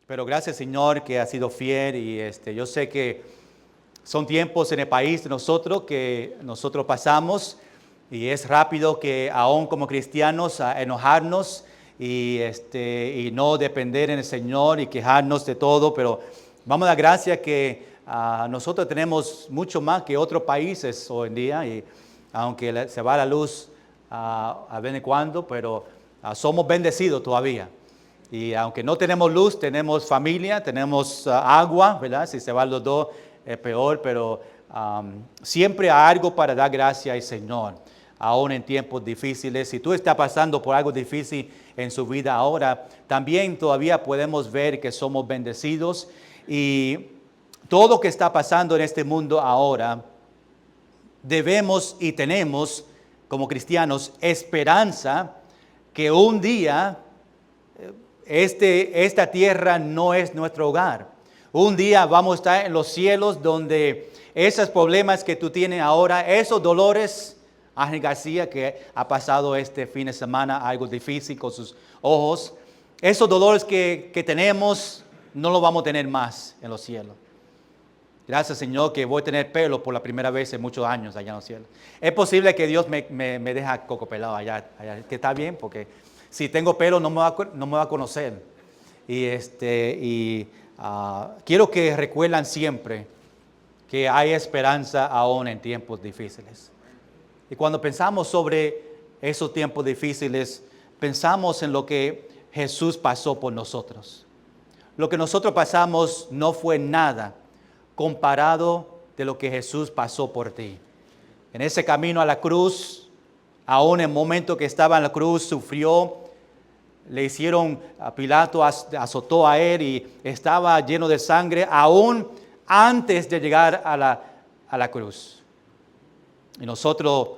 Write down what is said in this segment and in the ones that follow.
Pero gracias, Señor, que ha sido fiel y yo sé que son tiempos en el país de nosotros que nosotros pasamos y es rápido que aún como cristianos a enojarnos y no depender en el Señor y quejarnos de todo, pero vamos a dar gracias que nosotros tenemos mucho más que otros países hoy en día y aunque se va la luz a vez en cuando, pero somos bendecidos todavía. Y aunque no tenemos luz, tenemos familia, tenemos agua, ¿verdad? Si se van los dos es peor, pero siempre hay algo para dar gracias al Señor, aún en tiempos difíciles. Si tú estás pasando por algo difícil en su vida ahora, también todavía podemos ver que somos bendecidos y todo lo que está pasando en este mundo ahora, debemos y tenemos como cristianos esperanza que un día esta tierra no es nuestro hogar. Un día vamos a estar en los cielos donde esos problemas que tú tienes ahora, esos dolores, Ángel García que ha pasado este fin de semana algo difícil con sus ojos, esos dolores que tenemos no los vamos a tener más en los cielos. Gracias, Señor, que voy a tener pelo por la primera vez en muchos años allá en los cielos. Es posible que Dios me deje coco pelado allá, que está bien, porque si tengo pelo no me va a conocer. Quiero que recuerden siempre que hay esperanza aún en tiempos difíciles. Y cuando pensamos sobre esos tiempos difíciles, pensamos en lo que Jesús pasó por nosotros. Lo que nosotros pasamos no fue nada comparado de lo que Jesús pasó por ti. En ese camino a la cruz, aún en el momento que estaba en la cruz, sufrió, le hicieron, a Pilato azotó a él y estaba lleno de sangre, aún antes de llegar a la cruz. Y nosotros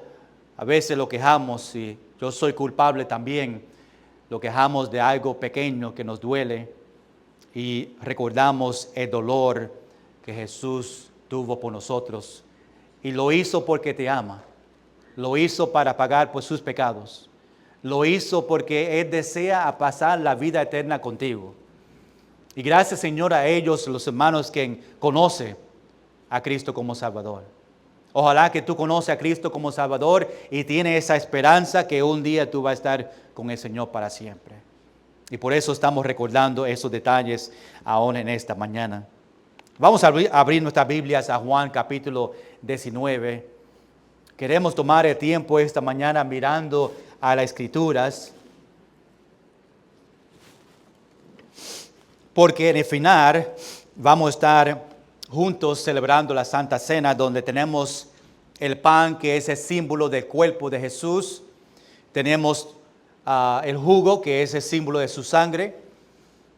a veces lo quejamos, y yo soy culpable también, lo quejamos de algo pequeño que nos duele y recordamos el dolor que Jesús tuvo por nosotros y lo hizo porque te ama, lo hizo para pagar por sus pecados, lo hizo porque Él desea pasar la vida eterna contigo. Y gracias, Señor, a ellos, los hermanos que conocen a Cristo como Salvador. Ojalá que tú conoces a Cristo como Salvador y tienes esa esperanza que un día tú vas a estar con el Señor para siempre. Y por eso estamos recordando esos detalles aún en esta mañana. Vamos a abrir nuestras Biblias a Juan capítulo 19. Queremos tomar el tiempo esta mañana mirando a las Escrituras, porque en el final vamos a estar juntos celebrando la Santa Cena, donde tenemos el pan que es el símbolo del cuerpo de Jesús, tenemos el jugo que es el símbolo de su sangre.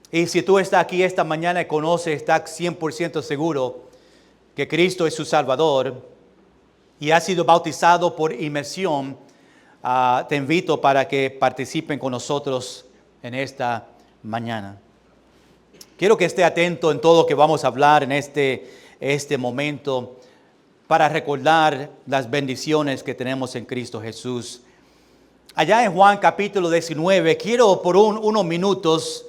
Y si tú estás aquí esta mañana y conoces, estás 100% seguro que Cristo es su Salvador y ha sido bautizado por inmersión, te invito para que participen con nosotros en esta mañana. Quiero que esté atento en todo lo que vamos a hablar en este momento para recordar las bendiciones que tenemos en Cristo Jesús. Allá en Juan capítulo 19, quiero por unos minutos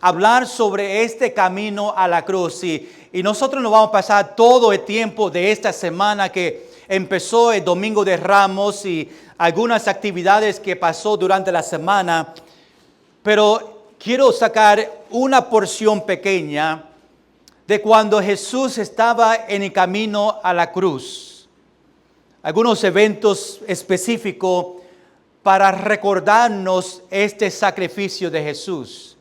hablar sobre este camino a la cruz. Y nosotros nos vamos a pasar todo el tiempo de esta semana que empezó el Domingo de Ramos y algunas actividades que pasó durante la semana. Pero quiero sacar una porción pequeña de cuando Jesús estaba en el camino a la cruz. Algunos eventos específicos para recordarnos este sacrificio de Jesús.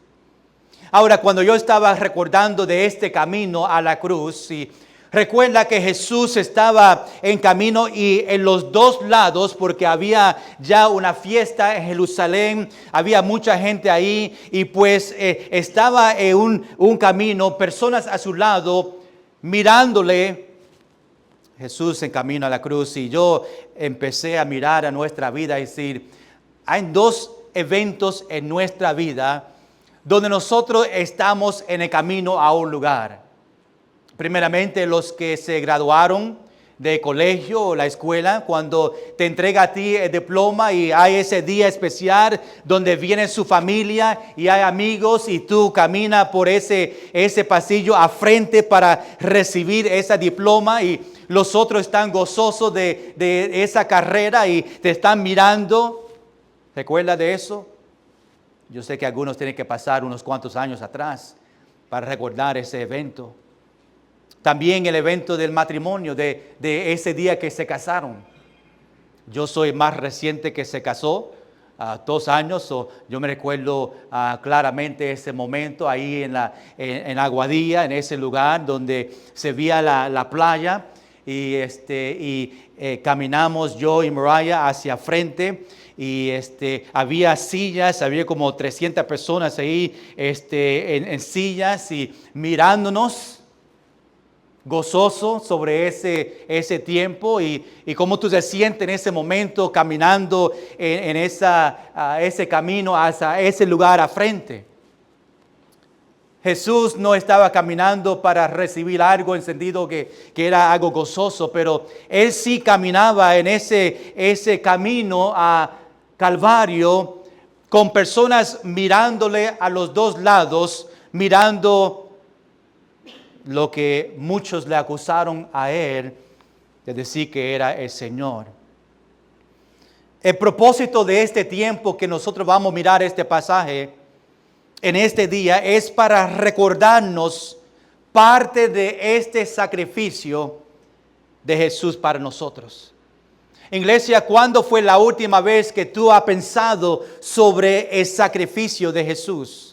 Ahora, cuando yo estaba recordando de este camino a la cruz, y recuerda que Jesús estaba en camino y en los dos lados, porque había ya una fiesta en Jerusalén, había mucha gente ahí y pues estaba en un camino, personas a su lado mirándole. Jesús en camino a la cruz, y yo empecé a mirar a nuestra vida y decir, hay dos eventos en nuestra vida donde nosotros estamos en el camino a un lugar. Primeramente, los que se graduaron de colegio o la escuela, cuando te entrega a ti el diploma y hay ese día especial donde viene su familia y hay amigos y tú caminas por ese pasillo a frente para recibir ese diploma y los otros están gozosos de esa carrera y te están mirando. ¿Recuerda de eso? Yo sé que algunos tienen que pasar unos cuantos años atrás para recordar ese evento. También el evento del matrimonio, de ese día que se casaron. Yo soy más reciente que se casó, 2 años. Yo me recuerdo claramente ese momento ahí en Aguadilla, en ese lugar donde se veía la playa. Y caminamos yo y Mariah hacia frente. Y había sillas, había como 300 personas ahí en sillas y mirándonos, gozoso sobre ese tiempo y cómo tú te sientes en ese momento caminando en ese camino hacia ese lugar a frente. Jesús no estaba caminando para recibir algo en sentido que era algo gozoso, pero Él sí caminaba en ese camino a Calvario con personas mirándole a los dos lados, mirando lo que muchos le acusaron a Él de decir que era el Señor. El propósito de este tiempo que nosotros vamos a mirar este pasaje en este día es para recordarnos parte de este sacrificio de Jesús para nosotros. Iglesia, ¿cuándo fue la última vez que tú has pensado sobre el sacrificio de Jesús?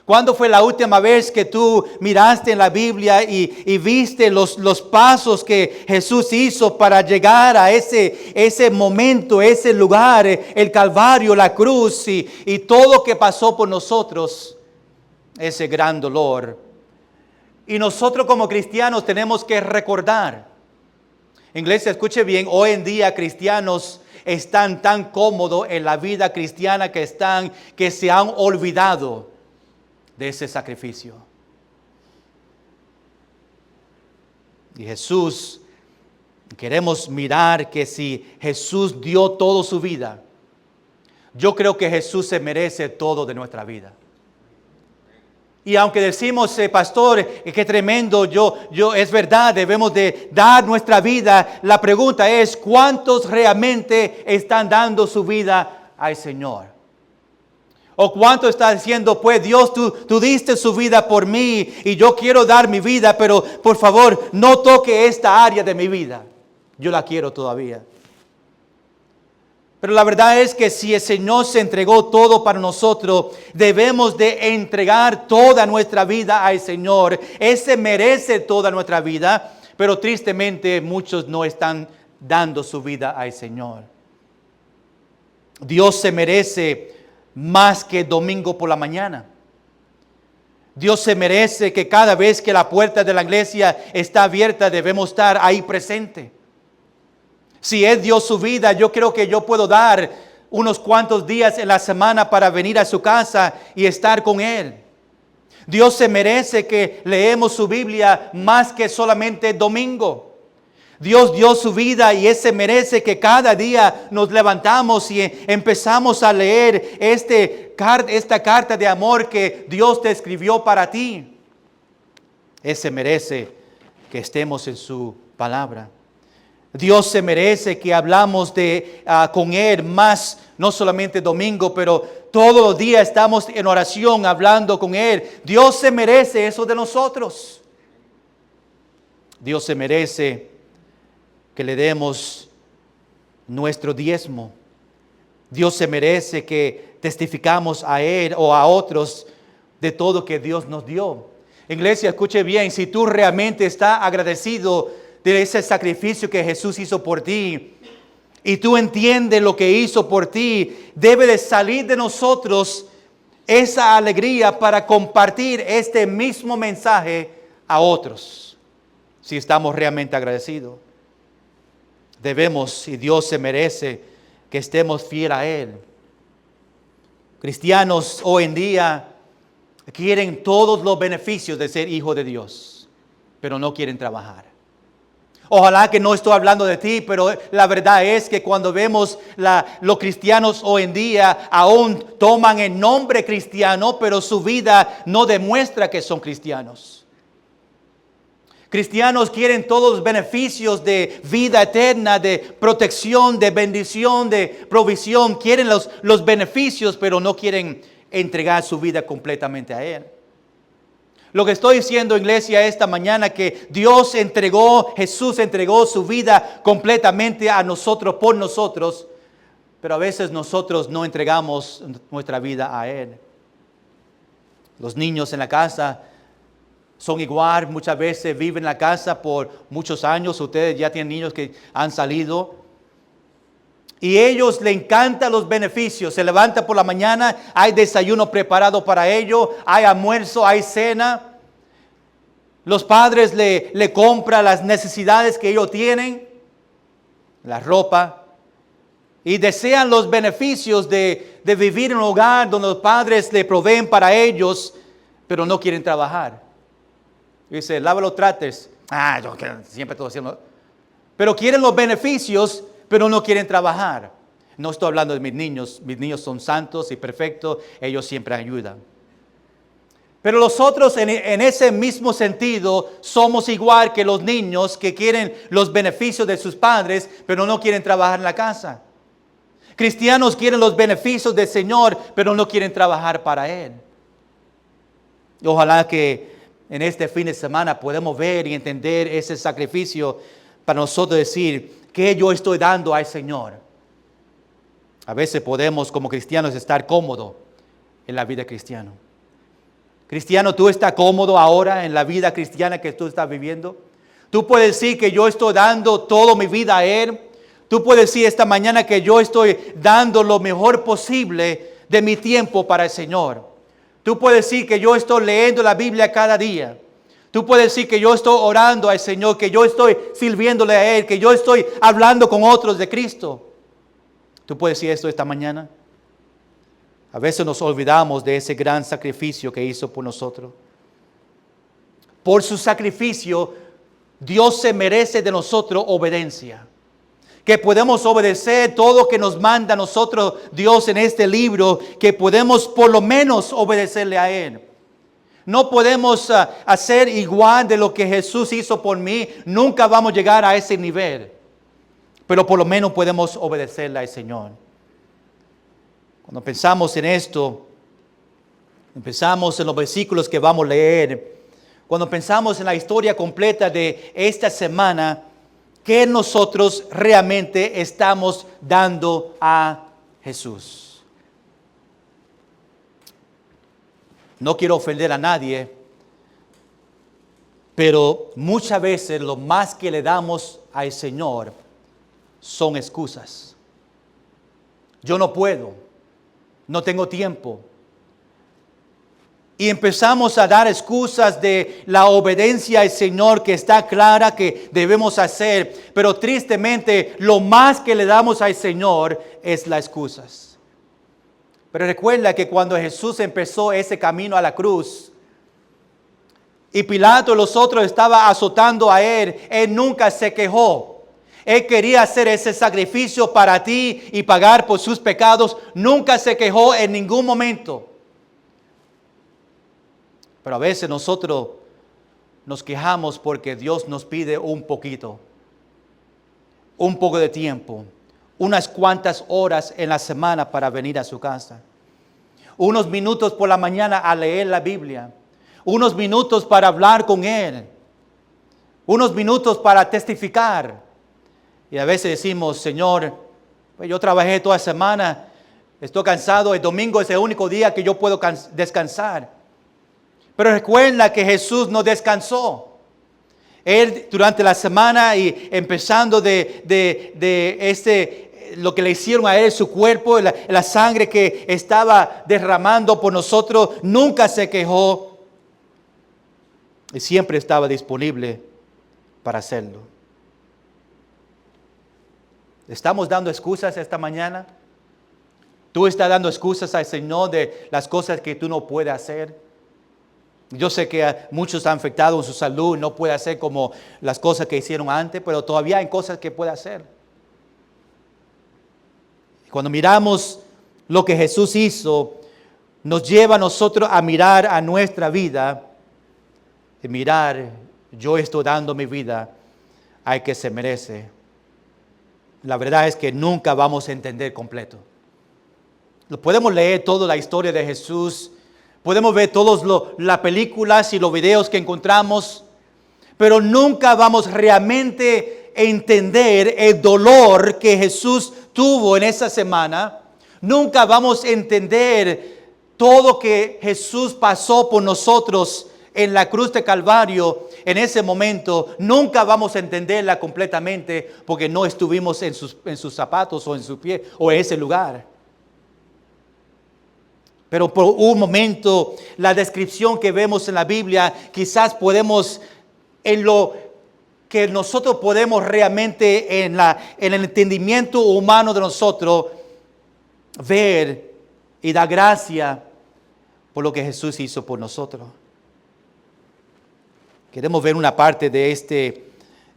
¿Cuándo fue la última vez que tú miraste en la Biblia y viste los pasos que Jesús hizo para llegar a ese momento, ese lugar, el Calvario, la cruz y todo lo que pasó por nosotros, ese gran dolor? Y nosotros como cristianos tenemos que recordar. Iglesia, escuche bien, hoy en día cristianos están tan cómodos en la vida cristiana que se han olvidado de ese sacrificio. Y Jesús, queremos mirar que si Jesús dio toda su vida, yo creo que Jesús se merece todo de nuestra vida. Y aunque decimos, pastor, qué tremendo, es verdad, debemos de dar nuestra vida. La pregunta es, ¿cuántos realmente están dando su vida al Señor? ¿O cuánto está diciendo, pues Dios, tú diste su vida por mí y yo quiero dar mi vida, pero por favor no toque esta área de mi vida? Yo la quiero todavía. Pero la verdad es que si el Señor se entregó todo para nosotros, debemos de entregar toda nuestra vida al Señor. Él se merece toda nuestra vida, pero tristemente muchos no están dando su vida al Señor. Dios se merece más que domingo por la mañana. Dios se merece que cada vez que la puerta de la iglesia está abierta, debemos estar ahí presente. Si Él dio su vida, yo creo que yo puedo dar unos cuantos días en la semana para venir a su casa y estar con Él. Dios se merece que leemos su Biblia más que solamente domingo. Dios dio su vida y Él se merece que cada día nos levantamos y empezamos a leer esta carta de amor que Dios te escribió para ti. Él se merece que estemos en su palabra. Dios se merece que hablamos con Él más, no solamente domingo, pero todos los días estamos en oración hablando con Él. Dios se merece eso de nosotros. Dios se merece que le demos nuestro diezmo. Dios se merece que testificamos a Él o a otros de todo que Dios nos dio. Iglesia, escuche bien, si tú realmente estás agradecido de ese sacrificio que Jesús hizo por ti, y tú entiendes lo que hizo por ti, debe de salir de nosotros esa alegría para compartir este mismo mensaje a otros. Si estamos realmente agradecidos, debemos, y Dios se merece, que estemos fieles a Él. Cristianos hoy en día quieren todos los beneficios de ser hijo de Dios, pero no quieren trabajar. Ojalá que no estoy hablando de ti, pero la verdad es que cuando vemos los cristianos hoy en día aún toman el nombre cristiano, pero su vida no demuestra que son cristianos. Cristianos quieren todos los beneficios de vida eterna, de protección, de bendición, de provisión. Quieren los beneficios, pero no quieren entregar su vida completamente a Él. Lo que estoy diciendo, iglesia, esta mañana, que Jesús entregó su vida completamente a nosotros, por nosotros, pero a veces nosotros no entregamos nuestra vida a Él. Los niños en la casa son igual, muchas veces viven en la casa por muchos años. Ustedes ya tienen niños que han salido. Y a ellos les encantan los beneficios. Se levantan por la mañana, hay desayuno preparado para ellos, hay almuerzo, hay cena. Los padres le compran las necesidades que ellos tienen, la ropa. Y desean los beneficios de vivir en un hogar donde los padres le proveen para ellos, pero no quieren trabajar. Dice, lava los trastes. Yo siempre estoy haciendo. Pero quieren los beneficios, pero no quieren trabajar. No estoy hablando de mis niños son santos y perfectos, ellos siempre ayudan. Pero nosotros en ese mismo sentido somos igual que los niños que quieren los beneficios de sus padres, pero no quieren trabajar en la casa. Cristianos quieren los beneficios del Señor, pero no quieren trabajar para Él. Y ojalá que en este fin de semana podamos ver y entender ese sacrificio para nosotros decir, ¿qué yo estoy dando al Señor? A veces podemos como cristianos estar cómodos en la vida cristiana. Cristiano, ¿tú estás cómodo ahora en la vida cristiana que tú estás viviendo? Tú puedes decir que yo estoy dando toda mi vida a Él. Tú puedes decir esta mañana que yo estoy dando lo mejor posible de mi tiempo para el Señor. Tú puedes decir que yo estoy leyendo la Biblia cada día. Tú puedes decir que yo estoy orando al Señor, que yo estoy sirviéndole a Él, que yo estoy hablando con otros de Cristo. ¿Tú puedes decir esto esta mañana? A veces nos olvidamos de ese gran sacrificio que hizo por nosotros. Por su sacrificio, Dios se merece de nosotros obediencia. Que podemos obedecer todo lo que nos manda a nosotros Dios en este libro, que podemos por lo menos obedecerle a Él. No podemos hacer igual de lo que Jesús hizo por mí. Nunca vamos a llegar a ese nivel. Pero por lo menos podemos obedecerle al Señor. Cuando pensamos en esto, pensamos en los versículos que vamos a leer. Cuando pensamos en la historia completa de esta semana, ¿qué nosotros realmente estamos dando a Jesús? No quiero ofender a nadie, pero muchas veces lo más que le damos al Señor son excusas. Yo no puedo, no tengo tiempo. Y empezamos a dar excusas de la obediencia al Señor que está clara que debemos hacer. Pero tristemente lo más que le damos al Señor es las excusas. Pero recuerda que cuando Jesús empezó ese camino a la cruz y Pilato y los otros estaban azotando a Él nunca se quejó. Él quería hacer ese sacrificio para ti y pagar por sus pecados. Nunca se quejó en ningún momento. Pero a veces nosotros nos quejamos porque Dios nos pide un poquito, un poco de tiempo, unas cuantas horas en la semana para venir a su casa. Unos minutos por la mañana a leer la Biblia. Unos minutos para hablar con Él. Unos minutos para testificar. Y a veces decimos, Señor, pues yo trabajé toda la semana, estoy cansado, el domingo es el único día que yo puedo descansar. Pero recuerda que Jesús no descansó. Él durante la semana y empezando lo que le hicieron a Él, su cuerpo, la sangre que estaba derramando por nosotros, nunca se quejó. Y siempre estaba disponible para hacerlo. ¿Estamos dando excusas esta mañana? ¿Tú estás dando excusas al Señor de las cosas que tú no puedes hacer? Yo sé que a muchos están afectados en su salud, no puede hacer como las cosas que hicieron antes, pero todavía hay cosas que puede hacer. Cuando miramos lo que Jesús hizo, nos lleva a nosotros a mirar a nuestra vida y mirar, yo estoy dando mi vida al que se merece. La verdad es que nunca vamos a entender completo. Podemos leer toda la historia de Jesús, podemos ver todas las películas y los videos que encontramos, pero nunca vamos realmente a entender el dolor que Jesús tuvo en esa semana. Nunca vamos a entender todo que Jesús pasó por nosotros en la cruz de Calvario en ese momento. Nunca vamos a entenderla completamente porque no estuvimos en sus zapatos o en su pie o en ese lugar. Pero por un momento, la descripción que vemos en la Biblia, quizás podemos, en lo que nosotros podemos realmente, en el entendimiento humano de nosotros, ver y dar gracia por lo que Jesús hizo por nosotros. Queremos ver una parte de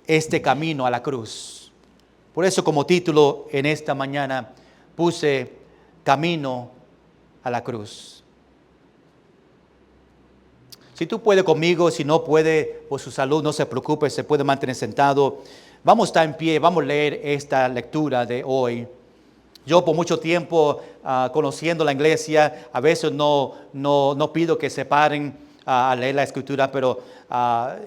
este camino a la cruz. Por eso como título en esta mañana puse Camino a la cruz. Si tú puedes conmigo, si no puede por su salud, no se preocupe, se puede mantener sentado. Vamos a estar en pie, vamos a leer esta lectura de hoy. Yo por mucho tiempo conociendo la iglesia, a veces no pido que se paren a leer la escritura, pero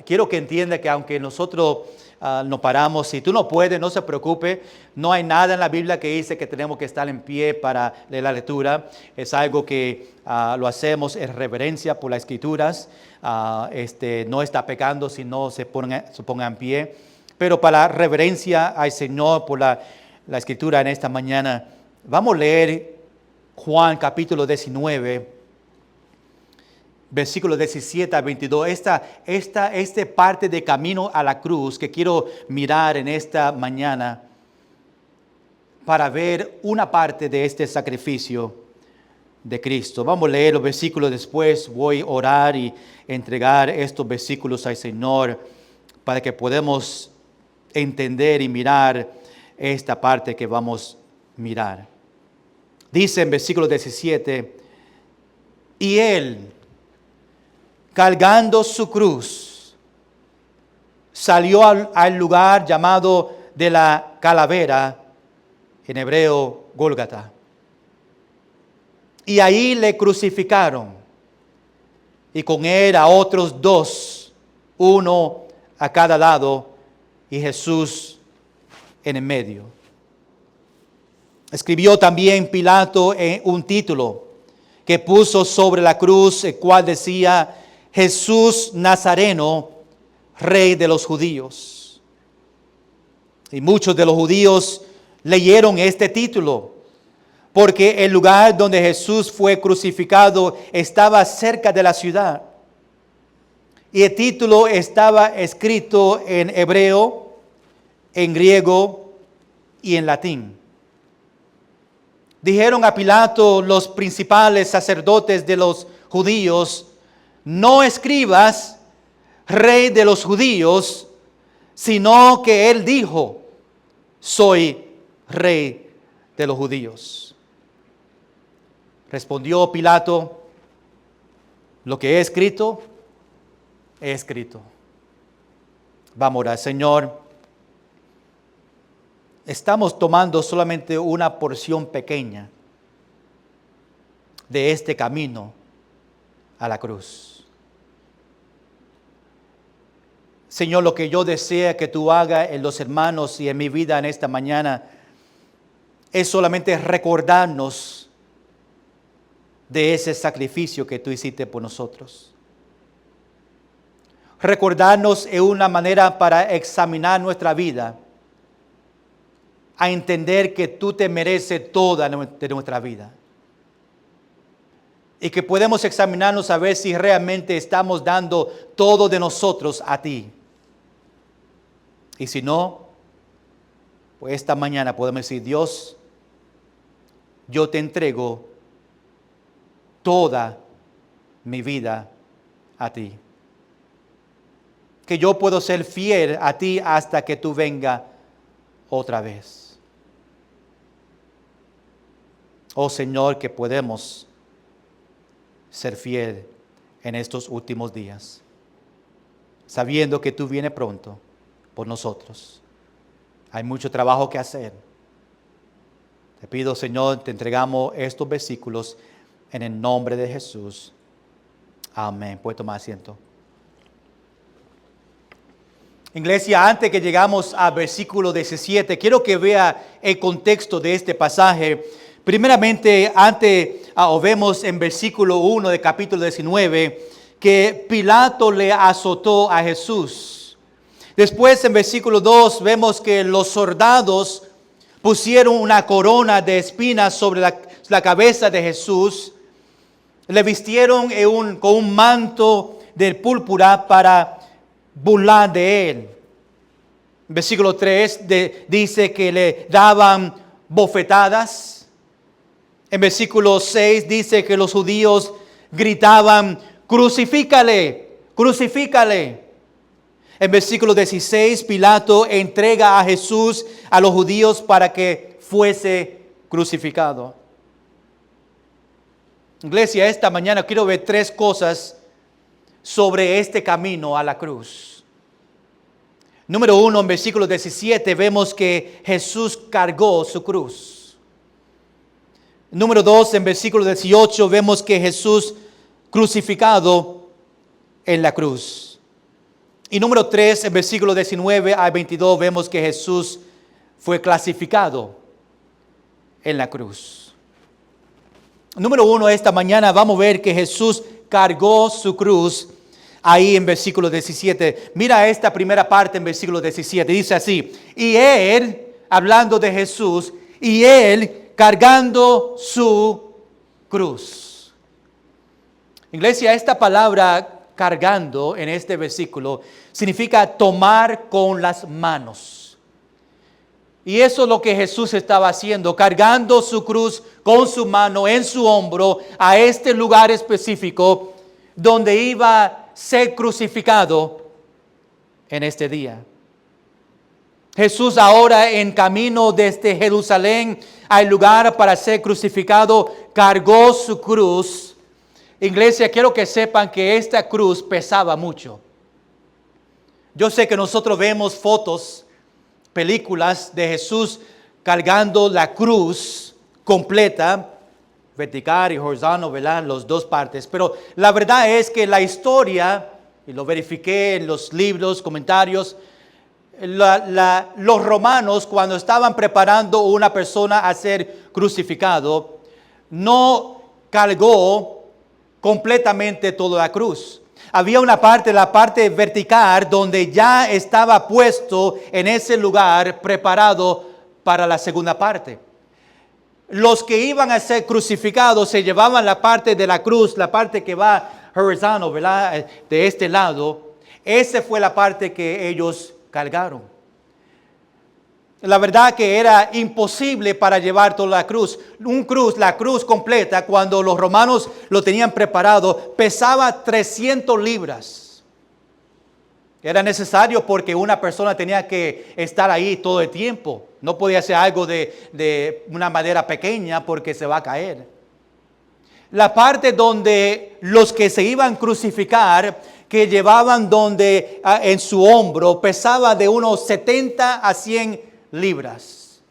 quiero que entienda que aunque nosotros nos paramos, si tú no puedes, no se preocupe, no hay nada en la Biblia que dice que tenemos que estar en pie para leer la lectura. Es algo que lo hacemos en reverencia por las escrituras. No está pecando si no se ponga en pie, pero para reverencia al Señor por la escritura en esta mañana, vamos a leer Juan capítulo 19, versículos 17 a 22, esta parte de camino a la cruz que quiero mirar en esta mañana para ver una parte de este sacrificio de Cristo. Vamos a leer los versículos después, voy a orar y entregar estos versículos al Señor para que podamos entender y mirar esta parte que vamos a mirar. Dice en versículo 17, y Él, cargando su cruz, salió al lugar llamado de la calavera, en hebreo Gólgata. Y ahí le crucificaron, y con él a otros dos, uno a cada lado, y Jesús en el medio. Escribió también Pilato un título que puso sobre la cruz, el cual decía: Jesús Nazareno, Rey de los judíos. Y muchos de los judíos leyeron este título, porque el lugar donde Jesús fue crucificado estaba cerca de la ciudad. Y el título estaba escrito en hebreo, en griego y en latín. Dijeron a Pilato los principales sacerdotes de los judíos: no escribas Rey de los judíos, sino que él dijo: soy Rey de los judíos. Respondió Pilato: lo que he escrito, he escrito. Vamos a orar. Señor, estamos tomando solamente una porción pequeña de este camino a la cruz. Señor, lo que yo deseo que tú hagas en los hermanos y en mi vida en esta mañana es solamente recordarnos de ese sacrificio que tú hiciste por nosotros. Recordarnos en una manera para examinar nuestra vida, a entender que tú te mereces toda de nuestra vida. Y que podemos examinarnos a ver si realmente estamos dando todo de nosotros a ti. Y si no, pues esta mañana podemos decir: Dios, yo te entrego toda mi vida a ti. Que yo puedo ser fiel a ti hasta que tú venga otra vez. Oh Señor, que podemos ser fiel en estos últimos días, sabiendo que tú vienes pronto por nosotros. Hay mucho trabajo que hacer. Te pido, Señor, te entregamos estos versículos en el nombre de Jesús. Amén. Puede tomar asiento. Iglesia, antes que llegamos al versículo 17, quiero que vea el contexto de este pasaje. Primeramente, vemos en versículo 1 de capítulo 19 que Pilato le azotó a Jesús. Después, en versículo 2, vemos que los soldados pusieron una corona de espinas sobre la cabeza de Jesús. Le vistieron con un manto de púrpura para burlar de él. Versículo 3 dice que le daban bofetadas. En versículo 6 dice que los judíos gritaban, crucifícale, crucifícale. En versículo 16, Pilato entrega a Jesús a los judíos para que fuese crucificado. Iglesia, esta mañana quiero ver 3 cosas sobre este camino a la cruz. Número 1, en versículo 17, vemos que Jesús cargó su cruz. Número 2, en versículo 18, vemos que Jesús crucificado en la cruz. Y número 3, en versículo 19 al 22, vemos que Jesús fue clasificado en la cruz. Número 1, esta mañana vamos a ver que Jesús cargó su cruz ahí en versículo 17. Mira esta primera parte en versículo 17. Dice así, y él, hablando de Jesús, y él cargando su cruz. Iglesia, esta palabra cargando en este versículo significa tomar con las manos. Y eso es lo que Jesús estaba haciendo, cargando su cruz con su mano en su hombro a este lugar específico donde iba a ser crucificado en este día. Jesús ahora en camino desde Jerusalén al lugar para ser crucificado, cargó su cruz. Iglesia, quiero que sepan que esta cruz pesaba mucho. Yo sé que nosotros vemos fotos, películas de Jesús cargando la cruz completa, vertical y horizontal, ¿verdad? Las dos partes. Pero la verdad es que la historia, y lo verifiqué en los libros, comentarios, los romanos cuando estaban preparando una persona a ser crucificado, no cargó completamente toda la cruz. Había una parte, la parte vertical, donde ya estaba puesto en ese lugar preparado para la segunda parte. Los que iban a ser crucificados se llevaban la parte de la cruz, la parte que va horizontal, ¿verdad? De este lado. Esa fue la parte que ellos cargaron. La verdad que era imposible para llevar toda la cruz. La cruz completa, cuando los romanos lo tenían preparado, pesaba 300 libras. Era necesario porque una persona tenía que estar ahí todo el tiempo. No podía ser algo de una madera pequeña porque se va a caer. La parte donde los que se iban a crucificar, que llevaban en su hombro, pesaba de unos 70 a 100 libras.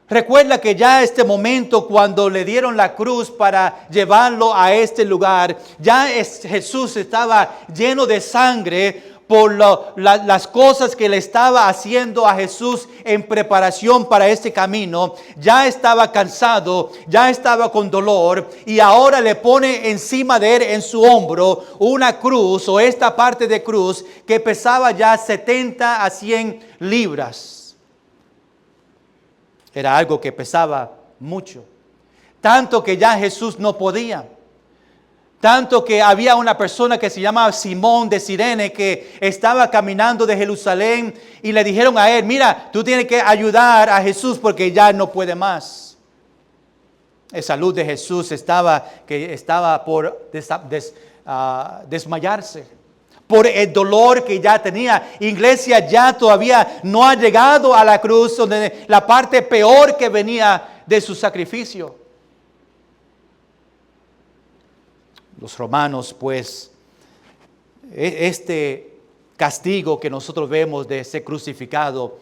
Recuerda que ya este momento, cuando le dieron la cruz para llevarlo a este lugar, ya Jesús estaba lleno de sangre por las cosas que le estaba haciendo a Jesús en preparación para este camino. Ya estaba cansado, ya estaba con dolor, y ahora le pone encima de él, en su hombro, una cruz, o esta parte de cruz que pesaba ya 70 a 100 libras. Era algo que pesaba mucho, tanto que ya Jesús no podía. Tanto que había una persona que se llamaba Simón de Cirene, que estaba caminando de Jerusalén, y le dijeron a él, mira, tú tienes que ayudar a Jesús porque ya no puede más. La salud de Jesús estaba por desmayarse por el dolor que ya tenía. Iglesia, ya todavía no ha llegado a la cruz, donde la parte peor que venía de su sacrificio. Los romanos, pues, este castigo que nosotros vemos de ser crucificado,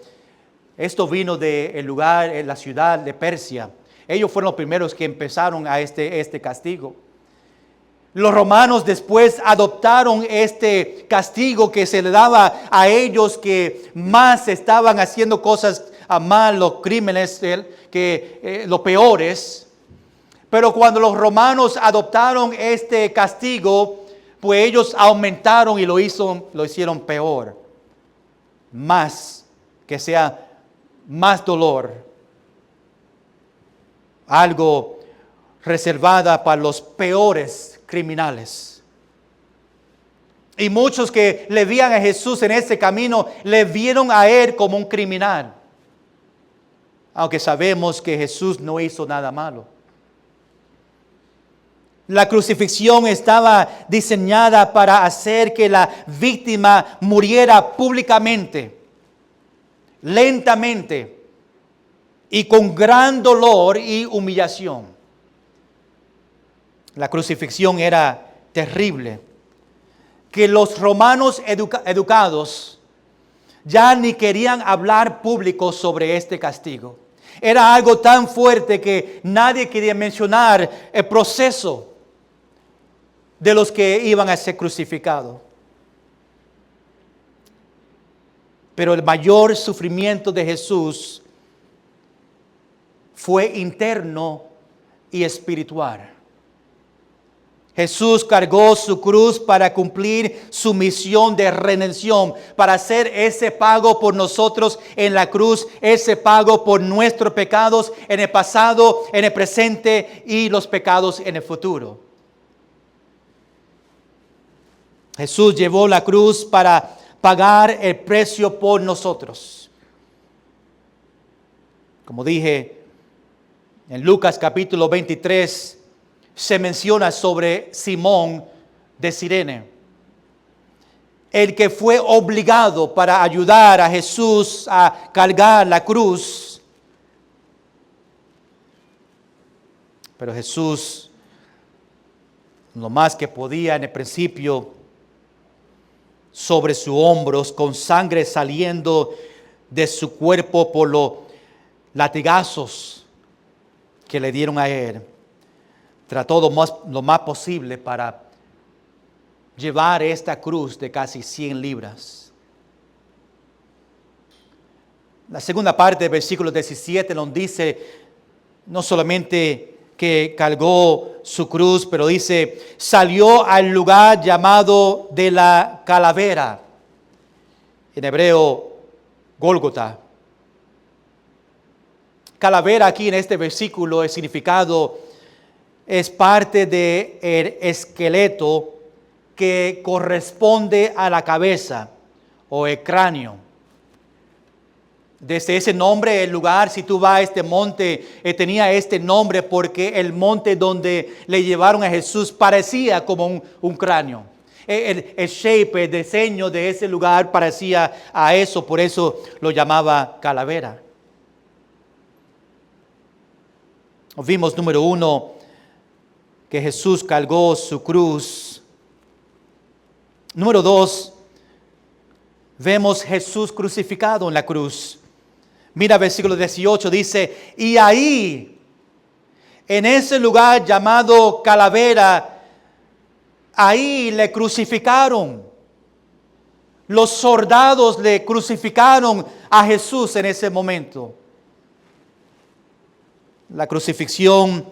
esto vino del lugar, en la ciudad de Persia. Ellos fueron los primeros que empezaron a este castigo. Los romanos después adoptaron este castigo que se le daba a ellos que más estaban haciendo cosas mal, los crímenes, los peores. Pero cuando los romanos adoptaron este castigo, pues ellos aumentaron y lo hicieron peor. Más, que sea más dolor. Algo reservada para los peores criminales. Y muchos que le veían a Jesús en ese camino, le vieron a él como un criminal. Aunque sabemos que Jesús no hizo nada malo. La crucifixión estaba diseñada para hacer que la víctima muriera públicamente, lentamente y con gran dolor y humillación. La crucifixión era terrible, que los romanos educados ya ni querían hablar público sobre este castigo. Era algo tan fuerte que nadie quería mencionar el proceso de los que iban a ser crucificados. Pero el mayor sufrimiento de Jesús fue interno y espiritual. Jesús cargó su cruz para cumplir su misión de redención, para hacer ese pago por nosotros en la cruz, ese pago por nuestros pecados en el pasado, en el presente y los pecados en el futuro. Jesús llevó la cruz para pagar el precio por nosotros. Como dije, en Lucas capítulo 23, se menciona sobre Simón de Cirene, el que fue obligado para ayudar a Jesús a cargar la cruz. Pero Jesús, lo más que podía en el principio, sobre sus hombros, con sangre saliendo de su cuerpo por los latigazos que le dieron a él, trató lo más posible para llevar esta cruz de casi 100 libras. La segunda parte del versículo 17 nos dice no solamente que cargó su cruz, pero dice, salió al lugar llamado de la calavera, en hebreo Gólgota. Calavera aquí en este versículo, el significado es parte del esqueleto que corresponde a la cabeza o el cráneo. Desde ese nombre, el lugar, si tú vas a este monte, tenía este nombre porque el monte donde le llevaron a Jesús parecía como un cráneo. El shape, el diseño de ese lugar parecía a eso, por eso lo llamaba calavera. Vimos, número 1, que Jesús cargó su cruz. Número 2, vemos Jesús crucificado en la cruz. Mira versículo 18, dice, y ahí, en ese lugar llamado calavera, ahí le crucificaron. Los soldados le crucificaron a Jesús en ese momento. La crucifixión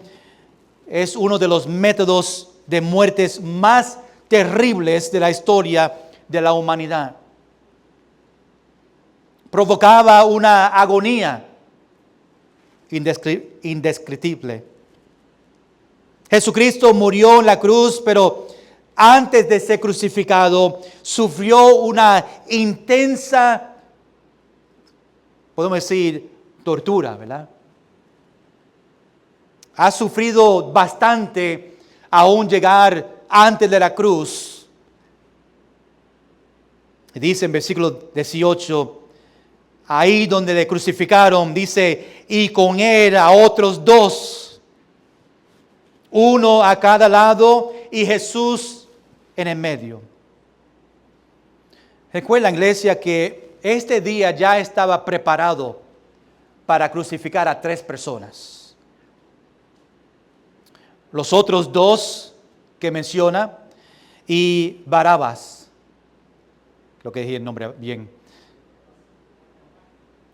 es uno de los métodos de muertes más terribles de la historia de la humanidad. Provocaba una agonía indescriptible. Jesucristo murió en la cruz, pero antes de ser crucificado, sufrió una intensa, podemos decir, tortura, ¿verdad? Ha sufrido bastante aún llegar antes de la cruz. Dice en versículo 18, ahí donde le crucificaron, dice, y con él a otros dos, uno a cada lado y Jesús en el medio. Recuerda, iglesia, que este día ya estaba preparado para crucificar a 3 personas. Los otros 2 que menciona y Barrabás. Creo que dije el nombre bien.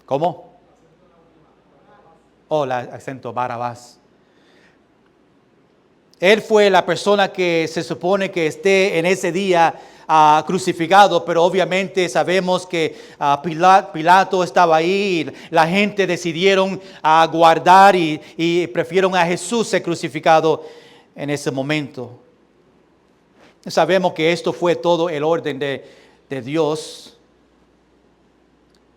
¿Cómo? Oh, el acento Barrabás. Él fue la persona que se supone que esté en ese día crucificado, pero obviamente sabemos que Pilato estaba ahí, y la gente decidieron guardar y prefirieron a Jesús ser crucificado en ese momento. Sabemos que esto fue todo el orden de Dios.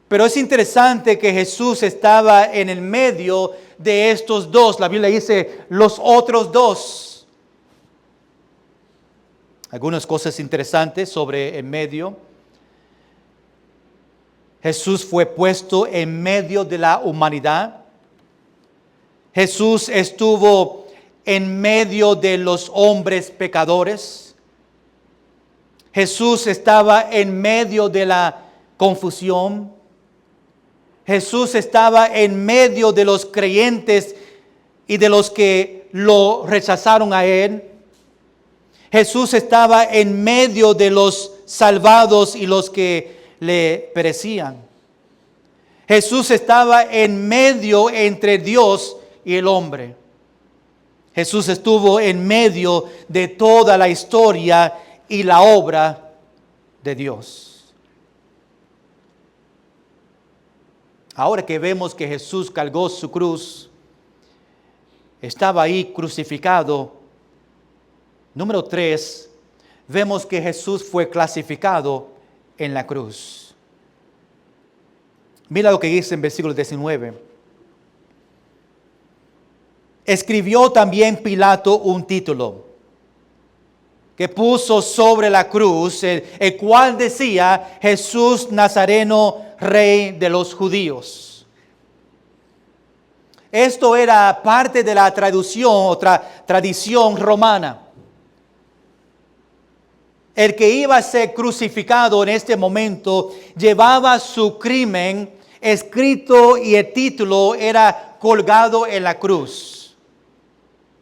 Pero es interesante que Jesús estaba en el medio de estos 2. La Biblia dice los otros 2. Algunas cosas interesantes sobre el medio. Jesús fue puesto en medio de la humanidad. Jesús estuvo en medio de los hombres pecadores. Jesús estaba en medio de la confusión. Jesús estaba en medio de los creyentes y de los que lo rechazaron a Él. Jesús estaba en medio de los salvados y los que le perecían. Jesús estaba en medio entre Dios y el hombre. Jesús estuvo en medio de toda la historia y la obra de Dios. Ahora que vemos que Jesús cargó su cruz, estaba ahí crucificado. Número 3, vemos que Jesús fue clasificado en la cruz. Mira lo que dice en versículo 19. Escribió también Pilato un título que puso sobre la cruz, el cual decía: Jesús Nazareno, Rey de los Judíos. Esto era parte de la tradición romana. El que iba a ser crucificado en este momento llevaba su crimen escrito y el título era colgado en la cruz.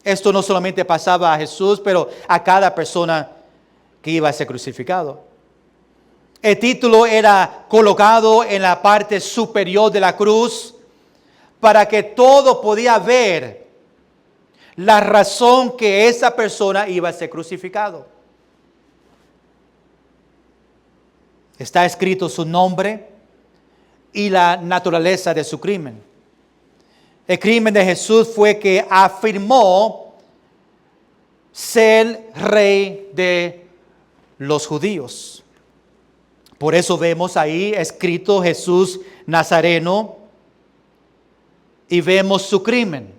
Esto no solamente pasaba a Jesús, pero a cada persona que iba a ser crucificado. El título era colocado en la parte superior de la cruz para que todo podía ver la razón que esa persona iba a ser crucificado. Está escrito su nombre y la naturaleza de su crimen. El crimen de Jesús fue que afirmó ser rey de los judíos. Por eso vemos ahí escrito Jesús Nazareno y vemos su crimen,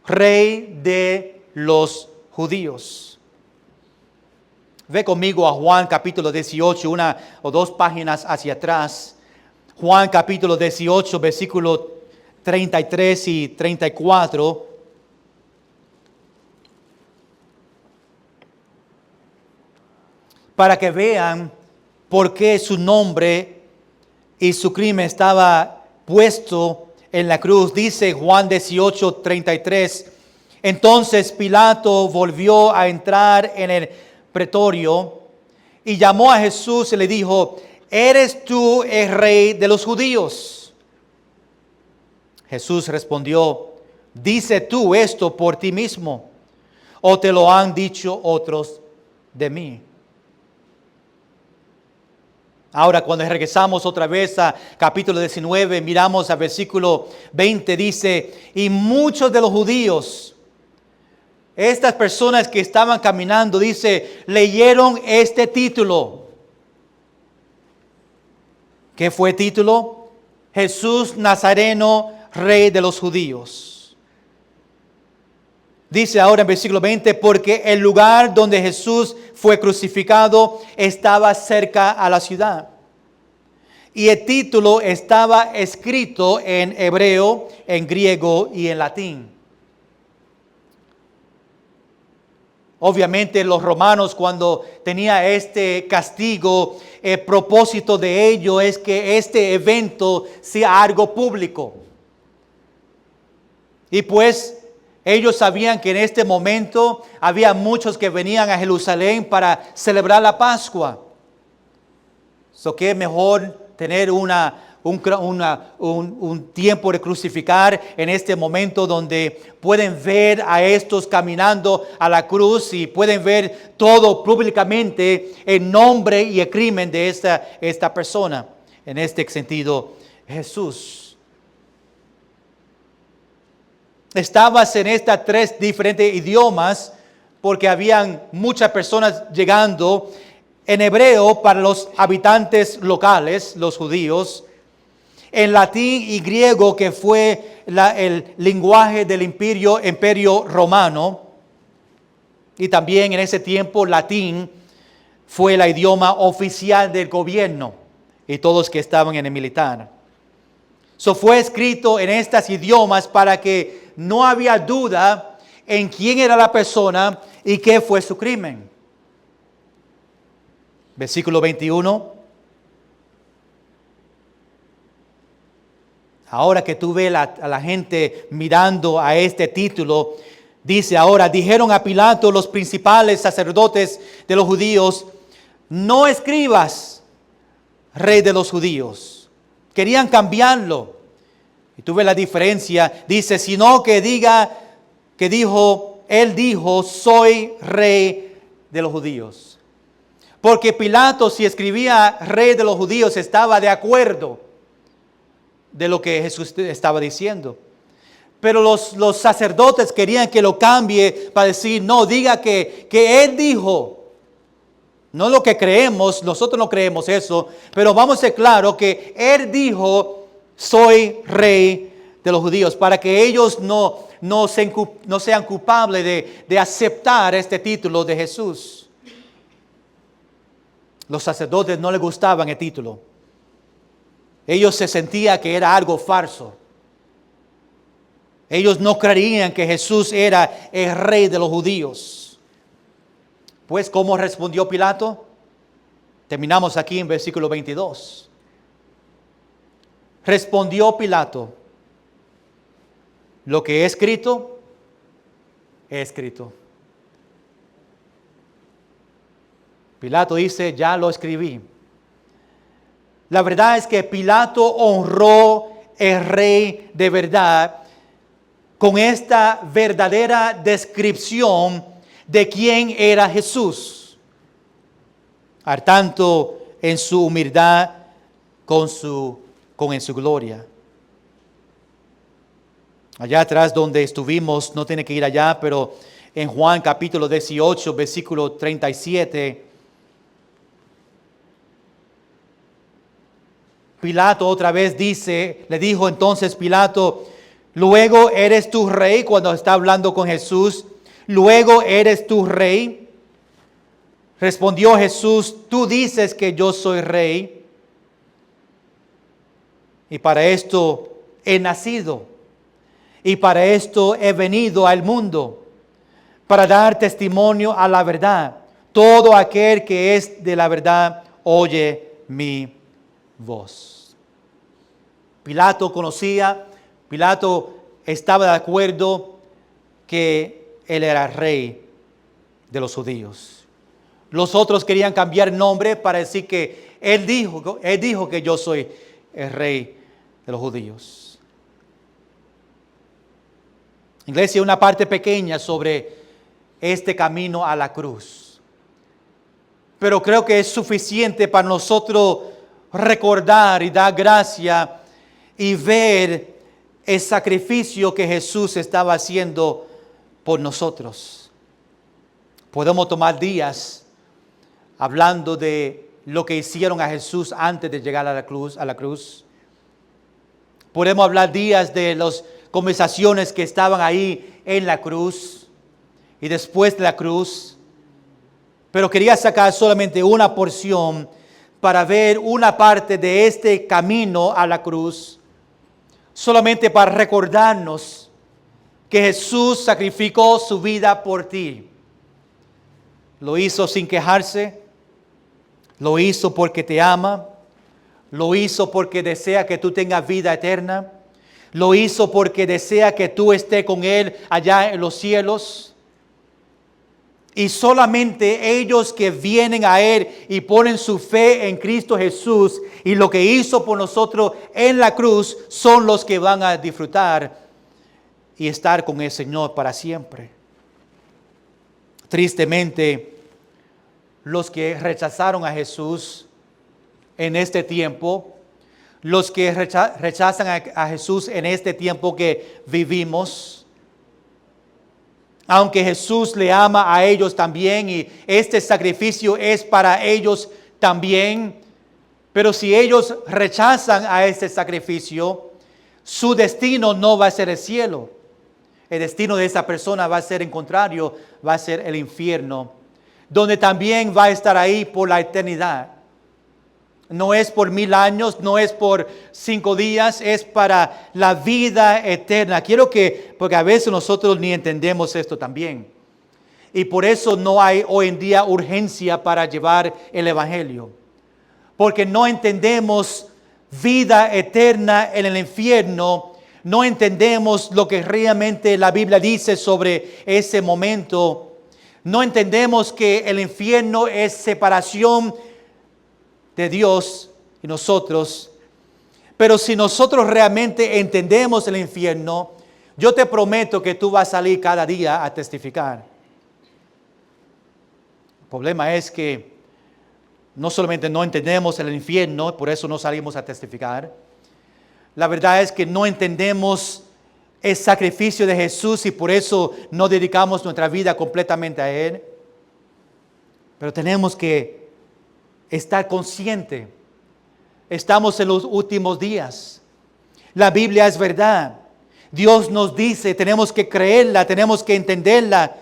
rey de los judíos. Ve conmigo a Juan capítulo 18, 1 o 2 páginas hacia atrás. Juan capítulo 18, versículo 33 y 34. Para que vean por qué su nombre y su crimen estaba puesto en la cruz. Dice Juan 18, 33. Entonces Pilato volvió a entrar en el pretorio y llamó a Jesús y le dijo: ¿eres tú el rey de los judíos? Jesús respondió: ¿dices tú esto por ti mismo, o te lo han dicho otros de mí? Ahora, cuando regresamos otra vez a capítulo 19, miramos al versículo 20, dice: y muchos de los judíos, estas personas que estaban caminando, dice, leyeron este título. ¿Qué fue el título? Jesús Nazareno, Rey de los Judíos. Dice ahora en versículo 20, porque el lugar donde Jesús fue crucificado estaba cerca a la ciudad. Y el título estaba escrito en hebreo, en griego y en latín. Obviamente los romanos, cuando tenía este castigo, el propósito de ello es que este evento sea algo público. Y pues ellos sabían que en este momento había muchos que venían a Jerusalén para celebrar la Pascua. Que es mejor tener un tiempo de crucificar en este momento donde pueden ver a estos caminando a la cruz y pueden ver todo públicamente el nombre y el crimen de esta persona. En este sentido, Jesús. Estabas en estas 3 diferentes idiomas porque habían muchas personas llegando. En hebreo para los habitantes locales, los judíos. En latín y griego, que fue el lenguaje del imperio romano. Y también en ese tiempo latín fue el idioma oficial del gobierno y todos que estaban en el militar. Fue escrito en estos idiomas para que no había duda en quién era la persona y qué fue su crimen. Versículo 21. Ahora que tú ves a la gente mirando a este título, dice ahora, dijeron a Pilato los principales sacerdotes de los judíos, no escribas, rey de los judíos. Querían cambiarlo. Y tú ves la diferencia, dice, sino que él dijo, soy rey de los judíos. Porque Pilato, si escribía rey de los judíos, estaba de acuerdo de lo que Jesús estaba diciendo. Pero los sacerdotes querían que lo cambie para decir, no, diga que él dijo. No lo que creemos, nosotros no creemos eso, pero vamos a ser claros que él dijo, soy rey de los judíos, para que ellos no sean culpables de aceptar este título de Jesús. Los sacerdotes no les gustaban el título. Ellos se sentían que era algo falso. Ellos no creían que Jesús era el rey de los judíos. Pues, ¿cómo respondió Pilato? Terminamos aquí en versículo 22. Respondió Pilato, lo que he escrito, he escrito. Pilato dice, ya lo escribí. La verdad es que Pilato honró el rey de verdad con esta verdadera descripción de quién era Jesús. Al tanto en su humildad como en su gloria. Allá atrás donde estuvimos, no tiene que ir allá, pero en Juan capítulo 18, versículo 37, Pilato otra vez le dijo entonces Pilato, luego eres tú rey, cuando está hablando con Jesús, luego eres tú rey. Respondió Jesús, tú dices que yo soy rey, y para esto he nacido, y para esto he venido al mundo, para dar testimonio a la verdad. Todo aquel que es de la verdad oye mi voz. Pilato estaba de acuerdo que él era rey de los judíos. Los otros querían cambiar el nombre para decir que él dijo que yo soy el rey de los judíos. Iglesia, una parte pequeña sobre este camino a la cruz. Pero creo que es suficiente para nosotros recordar y dar gracia y ver el sacrificio que Jesús estaba haciendo por nosotros. Podemos tomar días hablando de lo que hicieron a Jesús antes de llegar a la cruz. Podemos hablar días de las conversaciones que estaban ahí en la cruz. y después de la cruz. Pero quería sacar solamente una porción para ver una parte de este camino a la cruz, solamente para recordarnos que Jesús sacrificó su vida por ti. Lo hizo sin quejarse, lo hizo porque te ama, lo hizo porque desea que tú tengas vida eterna, lo hizo porque desea que tú estés con Él allá en los cielos. Y solamente ellos que vienen a Él y ponen su fe en Cristo Jesús y lo que hizo por nosotros en la cruz son los que van a disfrutar y estar con el Señor para siempre. Tristemente, los que rechazaron a Jesús en este tiempo, los que rechazan a Jesús en este tiempo que vivimos, aunque Jesús le ama a ellos también y este sacrificio es para ellos también, pero si ellos rechazan a este sacrificio, su destino no va a ser el cielo. El destino de esa persona va a ser en contrario, va a ser el infierno, donde también va a estar ahí por la eternidad. No es por 1000 años, no es por 5 días, es para la vida eterna. Porque a veces nosotros ni entendemos esto también. Y por eso no hay hoy en día urgencia para llevar el Evangelio. Porque no entendemos vida eterna en el infierno. No entendemos lo que realmente la Biblia dice sobre ese momento. No entendemos que el infierno es separación de Dios y nosotros. Pero si nosotros realmente entendemos el infierno, yo te prometo que tú vas a salir cada día a testificar. El problema es que no solamente no entendemos el infierno, por eso no salimos a testificar. La verdad es que no entendemos el sacrificio de Jesús y por eso no dedicamos nuestra vida completamente a Él. Pero tenemos que estar consciente. Estamos en los últimos días. La Biblia es verdad. Dios nos dice, tenemos que creerla, tenemos que entenderla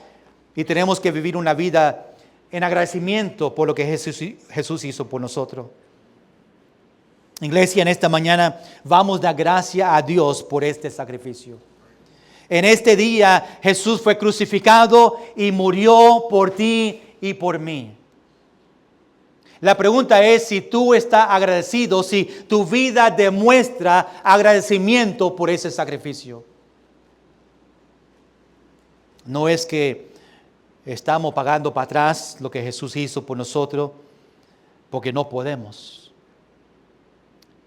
y tenemos que vivir una vida en agradecimiento por lo que Jesús hizo por nosotros. Iglesia, en esta mañana vamos a dar gracias a Dios por este sacrificio. En este día Jesús fue crucificado y murió por ti y por mí. La pregunta es si tú estás agradecido, si tu vida demuestra agradecimiento por ese sacrificio. No es que estamos pagando para atrás lo que Jesús hizo por nosotros, porque no podemos.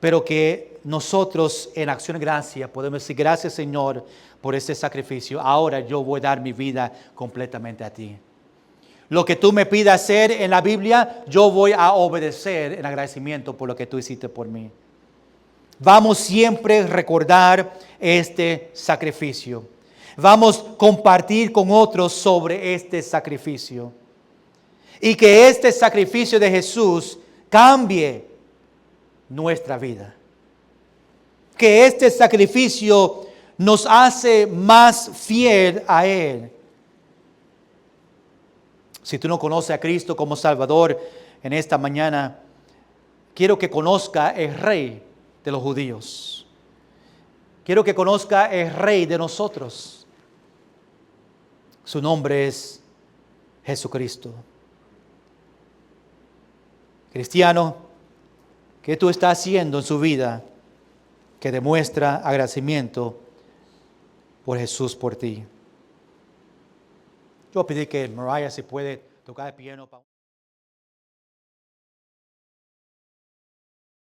Pero que nosotros en acción de gracia podemos decir, gracias Señor por este sacrificio. Ahora yo voy a dar mi vida completamente a ti. Lo que tú me pidas hacer en la Biblia, yo voy a obedecer en agradecimiento por lo que tú hiciste por mí. Vamos siempre a recordar este sacrificio. Vamos a compartir con otros sobre este sacrificio. Y que este sacrificio de Jesús cambie nuestra vida. Que este sacrificio nos hace más fiel a Él. Si tú no conoces a Cristo como Salvador en esta mañana, quiero que conozca el Rey de los judíos. Quiero que conozca el Rey de nosotros. Su nombre es Jesucristo. Cristiano, ¿qué tú estás haciendo en su vida que demuestra agradecimiento por Jesús por ti? Yo pedí que Mariah se puede tocar el piano.